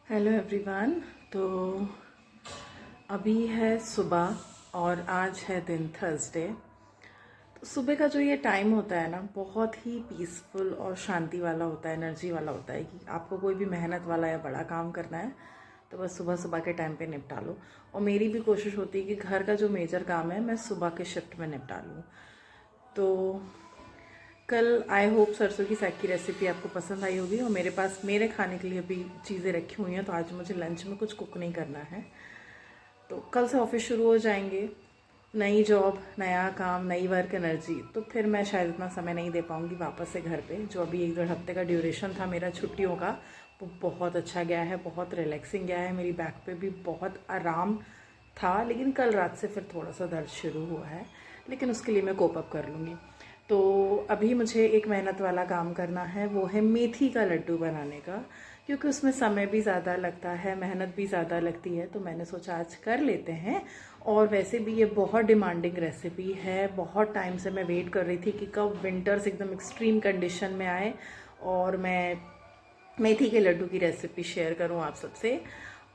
Hello everyone. तो अभी है सुबह और आज है दिन थर्सडे। तो सुबह का जो ये टाइम होता है ना, बहुत ही पीसफुल और शांति वाला होता है, एनर्जी वाला होता है कि आपको कोई भी मेहनत वाला या बड़ा काम करना है तो बस सुबह सुबह के टाइम पे निपटा लो। और मेरी भी कोशिश होती है कि घर का जो मेजर काम है मैं सुबह के शिफ्ट में निपटा लूँ। तो कल आई होप सरसों की साग की रेसिपी आपको पसंद आई होगी और मेरे पास मेरे खाने के लिए भी चीज़ें रखी हुई हैं। तो आज मुझे लंच में कुछ कुक नहीं करना है। तो कल से ऑफिस शुरू हो जाएंगे, नई जॉब, नया काम, नई वर्क एनर्जी। तो फिर मैं शायद इतना समय नहीं दे पाऊँगी वापस से घर पे। जो अभी 1-1.5 हफ्ते का ड्यूरेशन था मेरा छुट्टियों का, वो बहुत अच्छा गया है, बहुत रिलैक्सिंग गया है। मेरी बैक पे भी बहुत आराम था, लेकिन कल रात से फिर थोड़ा सा दर्द शुरू हुआ है, लेकिन उसके लिए मैं कोप अप कर लूँगी। तो अभी मुझे एक मेहनत वाला काम करना है, वो है मेथी का लड्डू बनाने का, क्योंकि उसमें समय भी ज़्यादा लगता है, मेहनत भी ज़्यादा लगती है। तो मैंने सोचा आज कर लेते हैं। और वैसे भी ये बहुत डिमांडिंग रेसिपी है। बहुत टाइम से मैं वेट कर रही थी कि कब विंटर्स एकदम एक्सट्रीम कंडीशन में आए और मैं मेथी के लड्डू की रेसिपी शेयर करूं आप सबसे।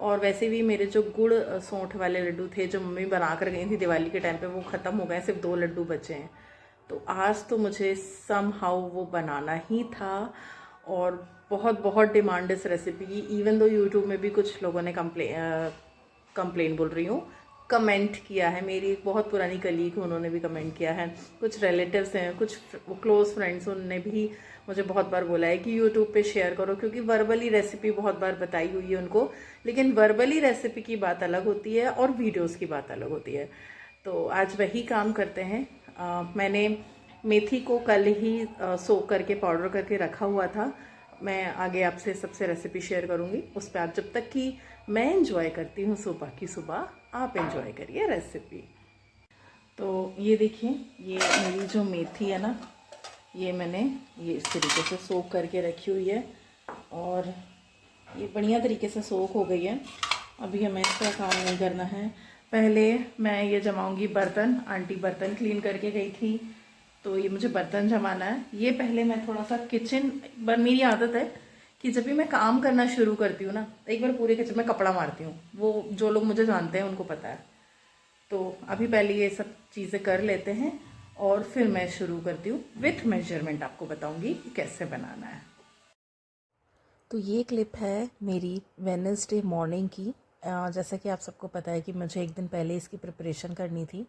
और वैसे भी मेरे जो गुड़ सौंठ वाले लड्डू थे जो मम्मी बना कर गई थी दिवाली के टाइम पे, वो ख़त्म हो गए, सिर्फ 2 लड्डू बचे हैं। तो आज तो मुझे सम हाउ वो बनाना ही था। और बहुत बहुत डिमांड इस रेसिपी की। इवन दो यूट्यूब में भी कुछ लोगों ने कंप्लेन बोल रही हूँ, कमेंट किया है। मेरी एक बहुत पुरानी कलीग, उन्होंने भी कमेंट किया है। कुछ रिलेटिव्स हैं, कुछ क्लोज फ्रेंड्स, उनने भी मुझे बहुत बार बोला है कि यूट्यूब पे शेयर करो, क्योंकि वर्बली रेसिपी बहुत बार बताई हुई है उनको, लेकिन वर्बली रेसिपी की बात अलग होती है और वीडियोस की बात अलग होती है। तो आज वही काम करते हैं। मैंने मेथी को कल ही सोक करके पाउडर करके रखा हुआ था। मैं आगे आपसे सबसे रेसिपी शेयर करूँगी उस पर। आप जब तक कि मैं इंजॉय करती हूँ सुबह की सुबह, आप इंजॉय करिए रेसिपी। तो ये देखिए, ये मेरी जो मेथी है ना, ये मैंने ये इस तरीके से सोक करके रखी हुई है और ये बढ़िया तरीके से सोक हो गई है। अभी हमें इसका काम नहीं करना है। पहले मैं ये जमाऊंगी बर्तन। आंटी बर्तन क्लीन करके गई थी, तो ये मुझे बर्तन जमाना है। ये पहले मैं थोड़ा सा किचन, मेरी आदत है कि जब भी मैं काम करना शुरू करती हूँ ना, एक बार पूरे किचन में कपड़ा मारती हूँ। वो जो लोग मुझे जानते हैं उनको पता है। तो अभी पहले ये सब चीज़ें कर लेते हैं और फिर मैं शुरू करती हूँ। विथ मेजरमेंट आपको बताऊंगी कि कैसे बनाना है। तो ये क्लिप है मेरी वेडनेसडे मॉर्निंग की। जैसा कि आप सबको पता है कि मुझे एक दिन पहले इसकी प्रिपरेशन करनी थी।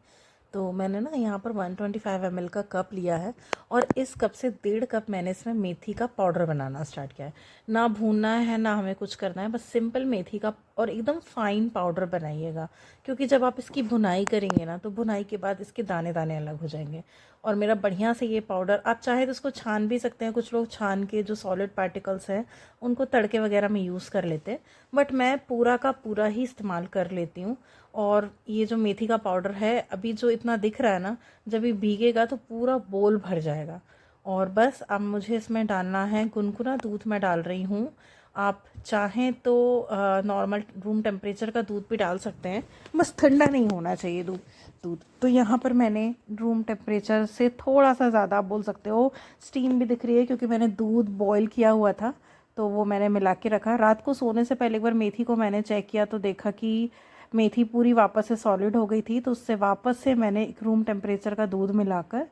तो मैंने ना यहाँ पर 125 ml का कप लिया है और इस कप से 1.5 कप मैंने इसमें मेथी का पाउडर बनाना स्टार्ट किया है। ना भूनना है ना हमें कुछ करना है, बस सिंपल मेथी का और एकदम फाइन पाउडर बनाइएगा, क्योंकि जब आप इसकी भुनाई करेंगे ना, तो भुनाई के बाद इसके दाने दाने अलग हो जाएंगे। और मेरा बढ़िया से ये पाउडर, आप चाहे तो इसको छान भी सकते हैं। कुछ लोग छान के जो सॉलिड पार्टिकल्स हैं उनको तड़के वगैरह में यूज़ कर लेते हैं, बट मैं पूरा का पूरा ही इस्तेमाल कर लेती हूँ। और ये जो मेथी का पाउडर है, अभी जो इतना दिख रहा है ना, जब ये भीगेगा तो पूरा बोल भर जाएगा। और बस अब मुझे इसमें डालना है गुनगुना दूध। मैं डाल रही हूँ। आप चाहें तो नॉर्मल रूम टेम्परेचर का दूध भी डाल सकते हैं, बस ठंडा नहीं होना चाहिए दूध। तो यहाँ पर मैंने रूम टेम्परेचर से थोड़ा सा ज़्यादा, आप बोल सकते हो, स्टीम भी दिख रही है क्योंकि मैंने दूध बॉईल किया हुआ था, तो वो मैंने मिला के रखा। रात को सोने से पहले एक बार मेथी को मैंने चेक किया तो देखा कि मेथी पूरी वापस से सॉलिड हो गई थी। तो उससे वापस से मैंने एक रूम टेम्परेचर का दूध मिलाकर,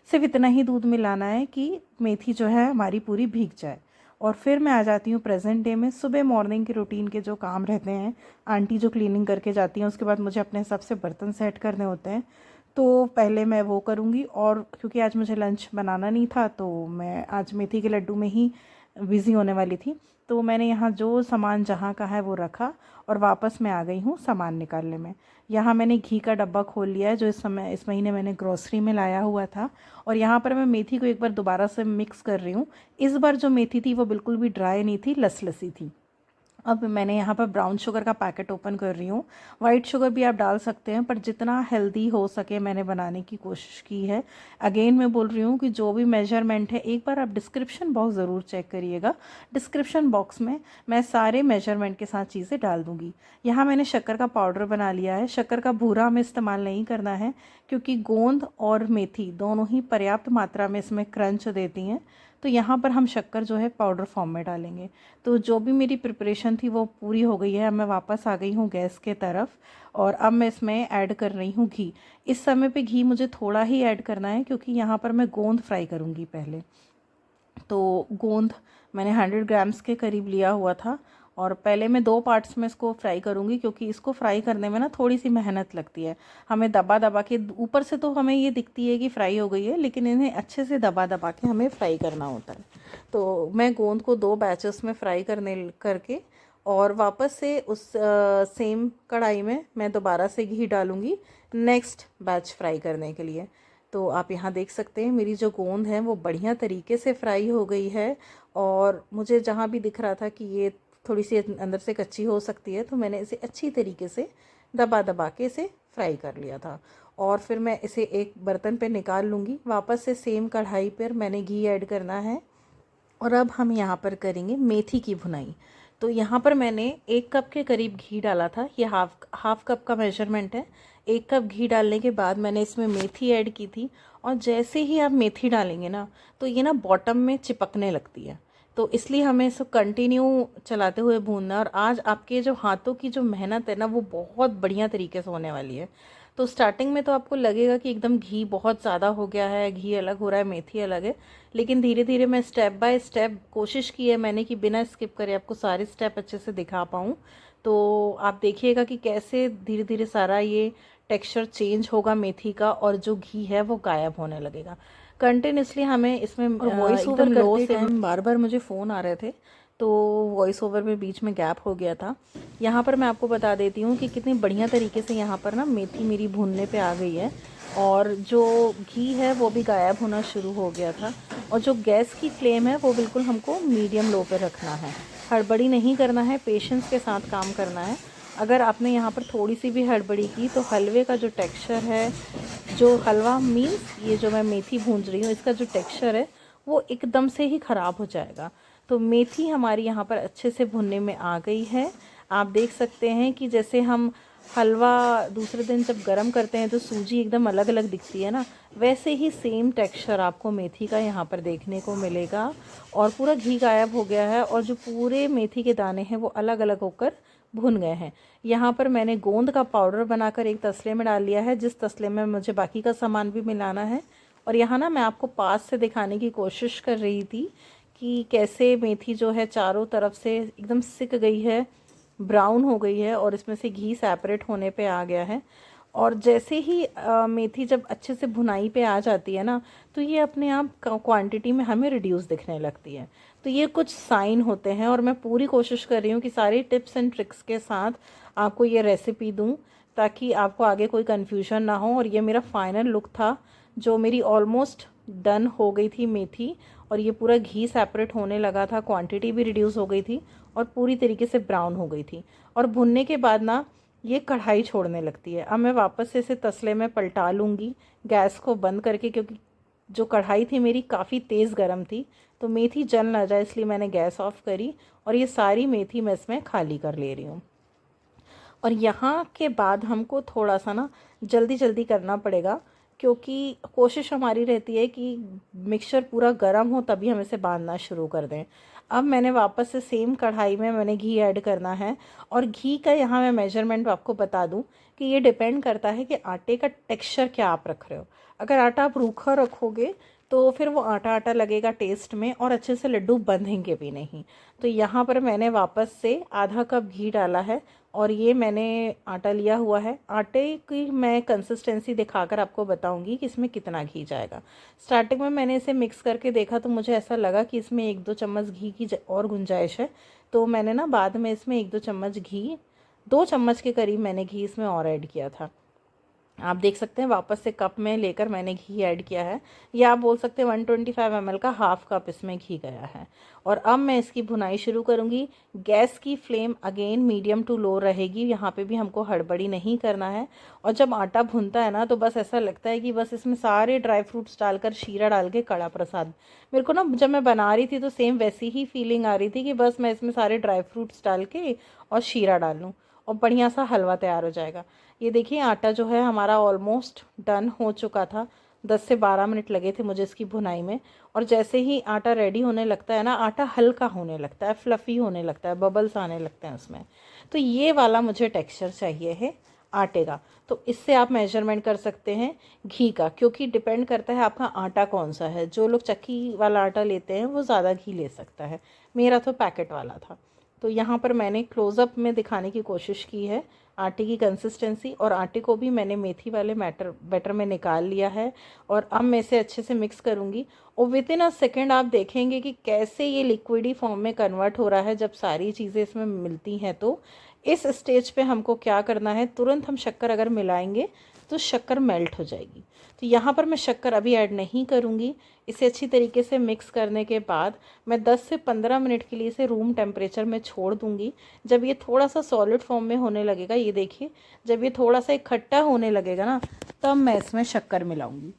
सिर्फ इतना ही दूध मिलाना है कि मेथी जो है हमारी पूरी भीग जाए। और फिर मैं आ जाती हूँ प्रेजेंट डे में। सुबह मॉर्निंग के रूटीन के जो काम रहते हैं, आंटी जो क्लीनिंग करके जाती हैं, उसके बाद मुझे अपने हिसाब से बर्तन सेट करने होते हैं। तो पहले मैं वो करूँगी। और क्योंकि आज मुझे लंच बनाना नहीं था, तो मैं आज मेथी के लड्डू में ही बिज़ी होने वाली थी। तो मैंने यहाँ जो सामान जहाँ का है वो रखा और वापस मैं आ गई हूँ सामान निकालने में। यहाँ मैंने घी का डब्बा खोल लिया है, जो इस महीने मैंने ग्रोसरी में लाया हुआ था। और यहाँ पर मैं मेथी को एक बार दोबारा से मिक्स कर रही हूँ। इस बार जो मेथी थी वो बिल्कुल भी ड्राई नहीं थी, लसलसी थी। अब मैंने यहाँ पर ब्राउन शुगर का पैकेट ओपन कर रही हूँ। वाइट शुगर भी आप डाल सकते हैं, पर जितना हेल्दी हो सके मैंने बनाने की कोशिश की है। अगेन मैं बोल रही हूँ कि जो भी मेजरमेंट है, एक बार आप डिस्क्रिप्शन बॉक्स ज़रूर चेक करिएगा। डिस्क्रिप्शन बॉक्स में मैं सारे मेजरमेंट के साथ चीज़ें डाल दूँगी। यहाँ मैंने शक्कर का पाउडर बना लिया है। शक्कर का भूरा हमें इस्तेमाल नहीं करना है, क्योंकि गोंद और मेथी दोनों ही पर्याप्त मात्रा में इसमें क्रंच देती हैं। तो यहाँ पर हम शक्कर जो है पाउडर फॉर्म में डालेंगे। तो जो भी मेरी प्रिपरेशन थी वो पूरी हो गई है। अब मैं वापस आ गई हूँ गैस के तरफ और अब मैं इसमें ऐड कर रही हूँ घी। इस समय पे घी मुझे थोड़ा ही ऐड करना है क्योंकि यहाँ पर मैं गोंद फ्राई करूँगी पहले। तो गोंद मैंने 100 ग्राम्स के करीब लिया हुआ था और पहले मैं 2 पार्ट्स में इसको फ्राई करूँगी क्योंकि इसको फ्राई करने में ना थोड़ी सी मेहनत लगती है। हमें दबा दबा के, ऊपर से तो हमें ये दिखती है कि फ्राई हो गई है, लेकिन इन्हें अच्छे से दबा दबा के हमें फ्राई करना होता है। तो मैं गोंद को 2 बैचेस में फ्राई करके और वापस से उस सेम कढ़ाई में मैं दोबारा से घी डालूँगी नेक्स्ट बैच फ्राई करने के लिए। तो आप यहाँ देख सकते हैं मेरी जो गोंद है वो बढ़िया तरीके से फ्राई हो गई है और मुझे जहाँ भी दिख रहा था कि ये थोड़ी सी अंदर से कच्ची हो सकती है तो मैंने इसे अच्छी तरीके से दबा दबा के इसे फ्राई कर लिया था। और फिर मैं इसे एक बर्तन पे निकाल लूँगी। वापस से सेम कढ़ाई पर मैंने घी ऐड करना है और अब हम यहाँ पर करेंगे मेथी की भुनाई। तो यहाँ पर मैंने 1 कप के करीब घी डाला था। ये हाफ कप का मेजरमेंट है। 1 कप घी डालने के बाद मैंने इसमें मेथी ऐड की थी और जैसे ही आप मेथी डालेंगे ना तो ये ना बॉटम में चिपकने लगती है। तो इसलिए हमें इसको कंटिन्यू चलाते हुए भूनना। और आज आपके जो हाथों की जो मेहनत है ना वो बहुत बढ़िया तरीके से होने वाली है। तो स्टार्टिंग में तो आपको लगेगा कि एकदम घी बहुत ज़्यादा हो गया है, घी अलग हो रहा है, मेथी अलग है, लेकिन धीरे धीरे मैं स्टेप बाय स्टेप कोशिश की है मैंने कि बिना स्किप करे आपको सारे स्टेप अच्छे से दिखा पाऊँ। तो आप देखिएगा कि कैसे धीरे धीरे सारा ये टेक्सचर चेंज होगा मेथी का और जो घी है वो गायब होने लगेगा। कंटिन्यूसली हमें इसमें वॉइस ओवर करते टाइम बार बार मुझे फ़ोन आ रहे थे तो वॉइस ओवर में बीच में गैप हो गया था। यहाँ पर मैं आपको बता देती हूँ कि कितनी बढ़िया तरीके से यहाँ पर ना मेथी मेरी भूनने पे आ गई है और जो घी है वो भी गायब होना शुरू हो गया था। और जो गैस की फ्लेम है वो बिल्कुल हमको मीडियम लो पे रखना है, हड़बड़ी नहीं करना है, पेशेंस के साथ काम करना है। अगर आपने यहाँ पर थोड़ी सी भी हड़बड़ी की तो हलवे का जो टेक्सचर है, जो हलवा मीन्स ये जो मैं मेथी भूंज रही हूँ इसका जो टेक्सचर है वो एकदम से ही ख़राब हो जाएगा। तो मेथी हमारी यहाँ पर अच्छे से भुनने में आ गई है। आप देख सकते हैं कि जैसे हम हलवा दूसरे दिन जब गरम करते हैं तो सूजी एकदम अलग अलग दिखती है ना, वैसे ही सेम टेक्सचर आपको मेथी का यहाँ पर देखने को मिलेगा। और पूरा घी गायब हो गया है और जो पूरे मेथी के दाने हैं वो अलग अलग होकर भुन गए हैं। यहाँ पर मैंने गोंद का पाउडर बनाकर एक तसले में डाल लिया है, जिस तसले में मुझे बाकी का सामान भी मिलाना है। और यहाँ ना मैं आपको पास से दिखाने की कोशिश कर रही थी कि कैसे मेथी जो है चारों तरफ से एकदम सिक गई है, ब्राउन हो गई है और इसमें से घी सेपरेट होने पे आ गया है। और जैसे ही मेथी जब अच्छे से भुनाई पे आ जाती है ना तो ये अपने आप क्वांटिटी में हमें रिड्यूस दिखने लगती है। तो ये कुछ साइन होते हैं और मैं पूरी कोशिश कर रही हूँ कि सारी टिप्स एंड ट्रिक्स के साथ आपको ये रेसिपी दूँ ताकि आपको आगे कोई कन्फ्यूजन ना हो। और ये मेरा फाइनल लुक था जो मेरी ऑलमोस्ट डन हो गई थी मेथी और ये पूरा घी सेपरेट होने लगा था, क्वांटिटी भी रिड्यूस हो गई थी और पूरी तरीके से ब्राउन हो गई थी। और भुनने के बाद ना ये कढ़ाई छोड़ने लगती है। अब मैं वापस से इसे तसले में पलटा लूँगी गैस को बंद करके, क्योंकि जो कढ़ाई थी मेरी काफ़ी तेज़ गर्म थी तो मेथी जल ना जाए इसलिए मैंने गैस ऑफ करी और ये सारी मेथी मैं इसमें खाली कर ले रही हूँ। और यहाँ के बाद हमको थोड़ा सा ना जल्दी जल्दी करना पड़ेगा क्योंकि कोशिश हमारी रहती है कि मिक्सचर पूरा गर्म हो तभी हम इसे बांधना शुरू कर दें। अब मैंने वापस से सेम कढ़ाई में मैंने घी ऐड करना है और घी का यहाँ मैं मेजरमेंट आपको बता दूँ कि ये डिपेंड करता है कि आटे का टेक्सचर क्या आप रख रहे हो। अगर आटा आप रूखा रखोगे तो फिर वो आटा आटा लगेगा टेस्ट में और अच्छे से लड्डू बंधेंगे भी नहीं। तो यहाँ पर मैंने वापस से आधा कप घी डाला है और ये मैंने आटा लिया हुआ है। आटे की मैं कंसिस्टेंसी दिखाकर आपको बताऊंगी कि इसमें कितना घी जाएगा। स्टार्टिंग में मैंने इसे मिक्स करके देखा तो मुझे ऐसा लगा कि इसमें 1-2 चम्मच घी की और गुंजाइश है, तो मैंने ना बाद में इसमें 1-2 चम्मच घी, 2 चम्मच के करीब मैंने घी इसमें और ऐड किया था। आप देख सकते हैं वापस से कप में लेकर मैंने घी ऐड किया है, या आप बोल सकते हैं 125 ml का हाफ कप इसमें घी गया है। और अब मैं इसकी भुनाई शुरू करूंगी। गैस की flame again medium to low रहेगी, यहाँ पे भी हमको हड़बड़ी नहीं करना है। और जब आटा भुनता है ना तो बस ऐसा लगता है कि बस इसमें सारे ड्राई फ्रूट्स डालकर शीरा डाल के कड़ा प्रसाद, मेरे को ना जब मैं बना रही थी तो सेम वैसी ही फीलिंग आ रही थी कि बस मैं इसमें सारे ड्राई फ्रूट्स डाल के और शीरा डाल लूँ और बढ़िया सा हलवा तैयार हो जाएगा। ये देखिए आटा जो है हमारा ऑलमोस्ट डन हो चुका था। 10 से 12 मिनट लगे थे मुझे इसकी भुनाई में। और जैसे ही आटा रेडी होने लगता है ना, आटा हल्का होने लगता है, फ्लफ़ी होने लगता है, बबल्स आने लगते हैं उसमें, तो ये वाला मुझे टेक्सचर चाहिए है आटे का। तो इससे आप मेजरमेंट कर सकते हैं घी का, क्योंकि डिपेंड करता है आपका आटा कौन सा है। जो लोग चक्की वाला आटा लेते हैं वो ज़्यादा घी ले सकता है, मेरा तो पैकेट वाला था। तो यहाँ पर मैंने क्लोज़अप में दिखाने की कोशिश की है आटे की कंसिस्टेंसी, और आटे को भी मैंने मेथी वाले बैटर में निकाल लिया है। और अब मैं इसे अच्छे से मिक्स करूँगी, और विद इन अ सेकेंड आप देखेंगे कि कैसे ये लिक्विडी फॉर्म में कन्वर्ट हो रहा है जब सारी चीज़ें इसमें मिलती हैं। तो इस स्टेज पे हमको क्या करना है, तुरंत हम शक्कर अगर मिलाएंगे तो शक्कर मेल्ट हो जाएगी। तो यहाँ पर मैं शक्कर अभी ऐड नहीं करूँगी। इसे अच्छी तरीके से मिक्स करने के बाद मैं 10 से 15 मिनट के लिए इसे रूम टेम्परेचर में छोड़ दूँगी। जब ये थोड़ा सा सॉलिड फॉर्म में होने लगेगा, ये देखिए, जब ये थोड़ा सा इकट्ठा होने लगेगा ना, तब मैं इसमें शक्कर मिलाऊँगी।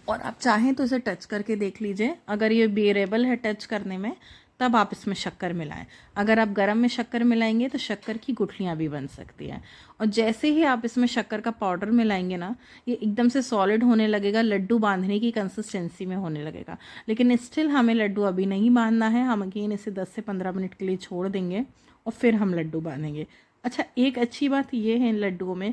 और आप चाहें तो इसे टच करके देख लीजिए, अगर ये बेरेबल है टच करने में तब आप इसमें शक्कर मिलाएं। अगर आप गरम में शक्कर मिलाएंगे तो शक्कर की गुठलियाँ भी बन सकती हैं। और जैसे ही आप इसमें शक्कर का पाउडर मिलाएंगे ना, ये एकदम से सॉलिड होने लगेगा, लड्डू बांधने की कंसिस्टेंसी में होने लगेगा। लेकिन स्टिल हमें लड्डू अभी नहीं बांधना है, हम अगेन इसे 10 से 15 मिनट के लिए छोड़ देंगे और फिर हम लड्डू बांधेंगे। अच्छा, एक अच्छी बात ये है इन लड्डुओं में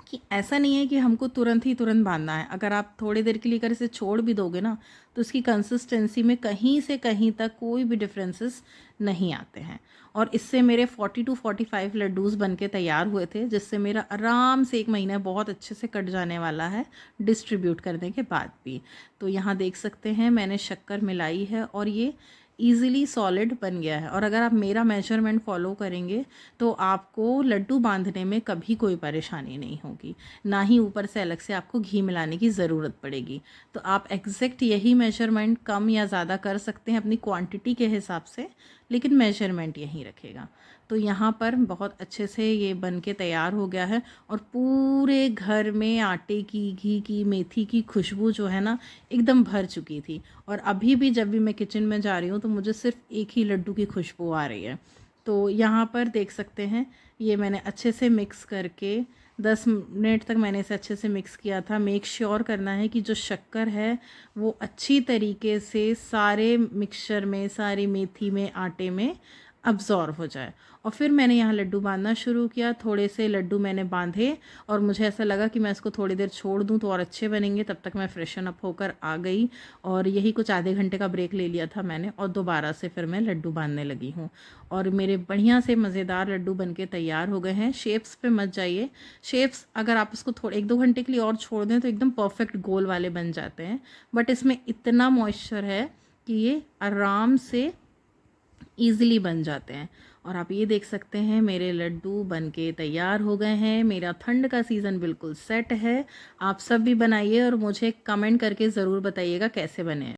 कि ऐसा नहीं है कि हमको तुरंत बांधना है। अगर आप थोड़ी देर के लिए अगर इसे छोड़ भी दोगे ना, तो इसकी कंसिस्टेंसी में कहीं से कहीं तक कोई भी डिफरेंसेस नहीं आते हैं। और इससे मेरे 40 to 45 लड्डूज़ बन के तैयार हुए थे, जिससे मेरा आराम से 1 महीना बहुत अच्छे से कट जाने वाला है डिस्ट्रीब्यूट करने के बाद भी। तो यहाँ देख सकते हैं मैंने शक्कर मिलाई है और ये ईज़िली सॉलिड बन गया है। और अगर आप मेरा मेजरमेंट फॉलो करेंगे तो आपको लड्डू बांधने में कभी कोई परेशानी नहीं होगी, ना ही ऊपर से अलग से आपको घी मिलाने की ज़रूरत पड़ेगी। तो आप एग्जैक्ट यही मेजरमेंट कम या ज़्यादा कर सकते हैं अपनी क्वांटिटी के हिसाब से, लेकिन मेजरमेंट यही रखेगा। तो यहाँ पर बहुत अच्छे से ये बन के तैयार हो गया है और पूरे घर में आटे की, घी की, मेथी की खुशबू जो है ना एकदम भर चुकी थी। और अभी भी जब भी मैं किचन में जा रही हूँ तो मुझे सिर्फ एक ही लड्डू की खुशबू आ रही है। तो यहाँ पर देख सकते हैं ये मैंने अच्छे से मिक्स करके 10 मिनट तक मैंने इसे अच्छे से मिक्स किया था। मेक श्योर करना है कि जो शक्कर है वो अच्छी तरीके से सारे मिक्सचर में, सारी मेथी में, आटे में अब्ज़ॉर्ब हो जाए। और फिर मैंने यहाँ लड्डू बांधना शुरू किया। थोड़े से लड्डू मैंने बांधे और मुझे ऐसा लगा कि मैं इसको थोड़ी देर छोड़ दूँ तो और अच्छे बनेंगे। तब तक मैं फ्रेशन अप होकर आ गई और यही कुछ आधे घंटे का ब्रेक ले लिया था मैंने, और दोबारा से फिर मैं लड्डू बांधने लगी हूँ। और मेरे बढ़िया से मज़ेदार लड्डू बन के तैयार हो गए हैं। शेप्स पे मत जाइए, शेप्स अगर आप इसको थोड़े 1-2 घंटे के लिए और छोड़ दें तो एकदम परफेक्ट गोल वाले बन जाते हैं। बट इसमें इतना मॉइस्चर है कि ये आराम से ईज़िली बन जाते हैं। और आप ये देख सकते हैं मेरे लड्डू बनके तैयार हो गए हैं। मेरा ठंड का सीज़न बिल्कुल सेट है। आप सब भी बनाइए और मुझे कमेंट करके ज़रूर बताइएगा कैसे बने हैं।